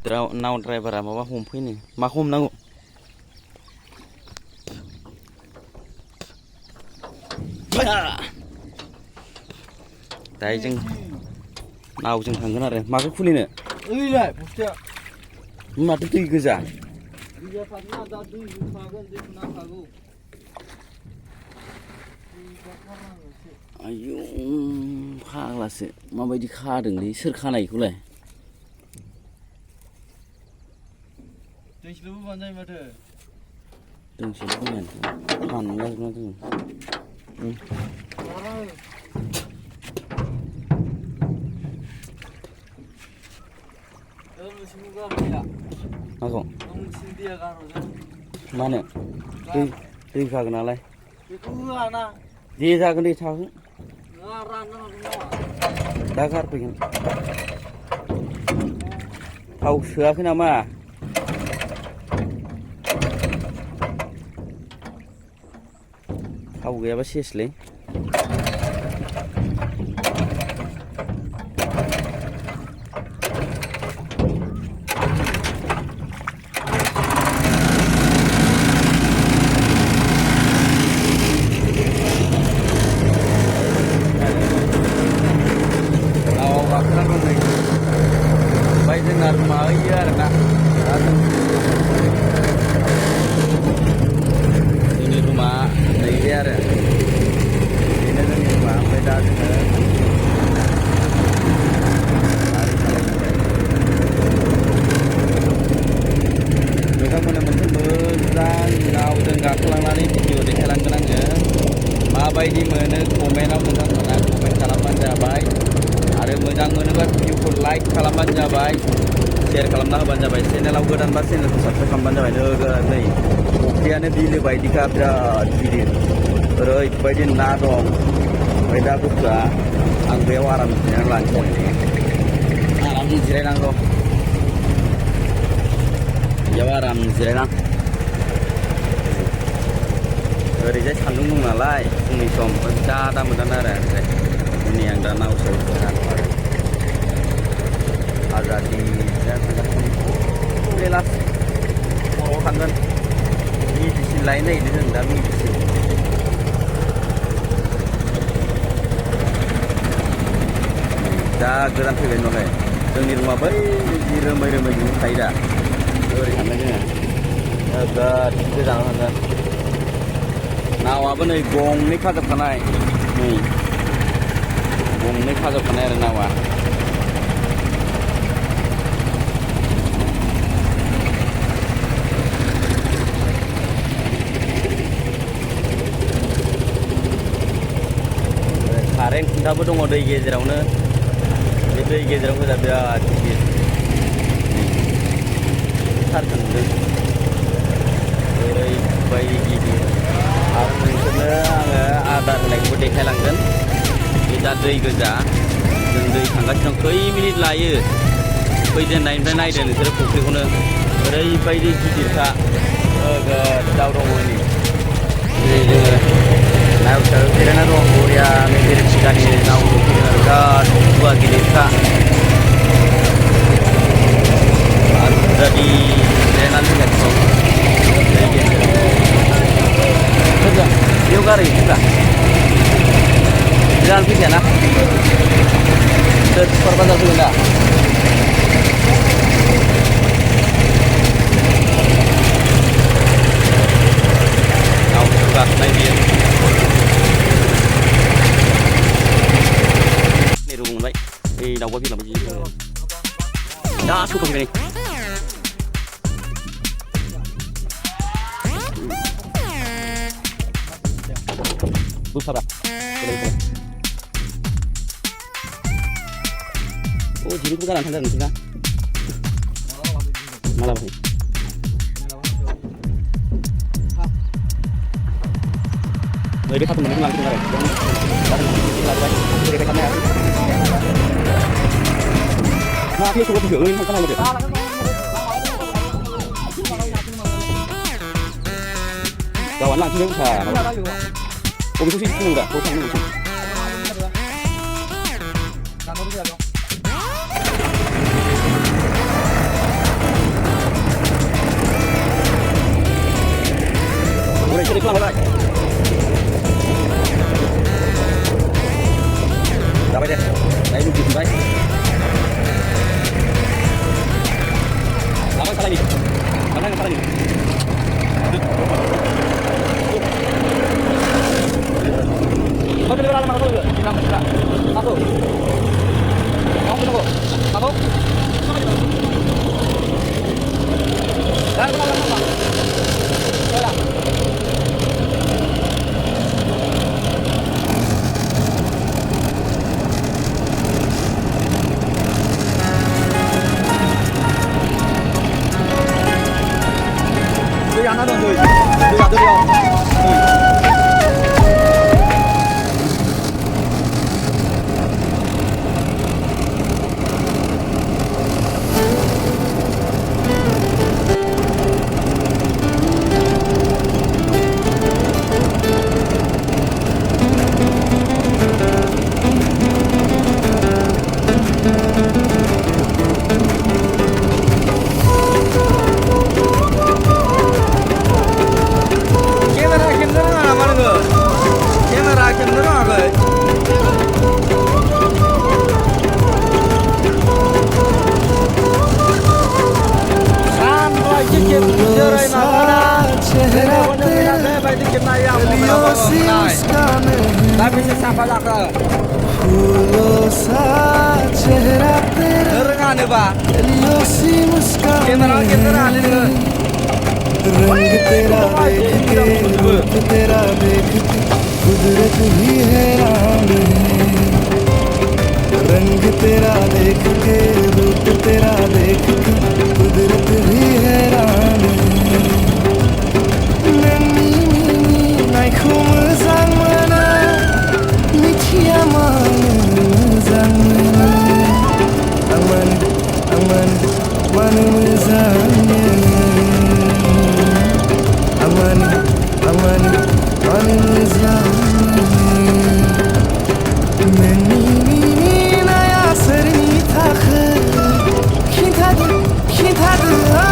नाव ड्राइभारा माबा हमफैनो माखौ हमनांगौ दायो जों नावजों थांगोन आरो माखौ खुलिनो ओइलाय बस्थाया माथो दै गोजा दैया थागोन दा दै थागोन दै नांखागौ आयौ फाग्लासो माबायदि खादोंलै सोर खानायखौलाय दैसेल' बोबानो जायो माथो दोंसेल' बोनानै फानला जोबना दोङो माखौ मानो दै खागोन नालाय बेखौ होआना दे जागोन दे थागोन दा गारफैगोन थाव सोआखै नामा थाव गैयाबा सेसलै माबायदि मोनो कमेन्टआव नोंथांमोना कमेन्ट खालामबानो जाबाय आरो मोजां मोनोबा भिडिअखौ लाइक खालामबानो जाबाय शेयार खालामना होबानो जाबाय चेनेलाव गोदानबा चेनेलखौ साबस्क्राइब खालामबानो जाबाय नै फुख्रियानो बिलो बायदिखा बिराद गिदिर ओरैबायदि ना दं ओमफ्राय दा बुस्थुआ आं बेयाव आराम जिरायनानै लानोसै आराम जिरायनांगौ बेयाव आराम जिरायनां ओरैजाय सान्दुं दं नालाय फुंनि सम दा मोजां आरो दिनै आं दा नाव सायाव आजादि बेलास खर'आव थांगोन मेडिसिन लायनो नागिरदों जों दा मेडिसिन दा गोदान फैबाय नालाय जोंनि रुमा बै जि रोमै थायो दा ओरै थांगोन जोङो बिराद गोजानाव थांगोन नावाबो नै गंनै खाजोबखानाय नै गंनै खाजोबखानाय आरो नावा कारेन्ट खुन्थाबो दङ दै गेजेरावनो बे दै गेजेराव गोजा बिराद गिदिर थार थांदों ओरैबायदि गिदिर आरो नोंसोरनो आङो आदार होनायखौबो देखायलांगोन बे दा दै गोजा जों दै थांगासिनो दं खै मिनिट लायो फैजेननायनिफ्राय नायदो नोंसोरो फुख्रिखौनो ओरैबायदि गिदिरखा गोदाव दङ नै जोङो नाव सायाव जिरायना दं बरियानो बेरे थिखानि नाव दंफैदों आरो बिराद गुवार गिदिरखा आजादि जिरायनानै फैगासिनो दं बेयाव गारहैनोब्ला गोजान फैखायाना सोर सुपार बाजार फैगोन दा नावखौ गाखोनाय बियो नेरु मोनबाय बै दाउगा बिलाबाय जि दा सौफैबाय Busara. Oh, jadi bukan lantai dan sih malam sih. Lebih satu menit langsung lah. Nah, dia suka video ini kan ada. Kawan langsung bisa. 거기 소식 듣는 거다. 거기 잡는 거지. लाबाय जाबाय दे दायो दुखिफिनबाय लाबाय सालायनि सालायनि सालायनि kau jadi berapa mana kau? Enam juta. Satu. Mau berapa? Satu. Dan berapa? Berapa? Tôi ăn nó rồi. Tôi ăn tôi không. Tapi siapa lah ke? चेहरा तेरा Rengan ba? C मुस्कान Kamera ni ke? रंग तेरा देख के रूप तेरा देख के कुदरत ही हैरान है रंग तेरा देख के रूप तेरा देख के कुदरत ही हैरान है नन्ही नीनी नायखौ मोजां मोनो मिथिया मानो मोजां मोनो मानो मोजां मोनो मानो मोजां नोंनि मिनिनाया सोरनि थाखाय खिन्थादो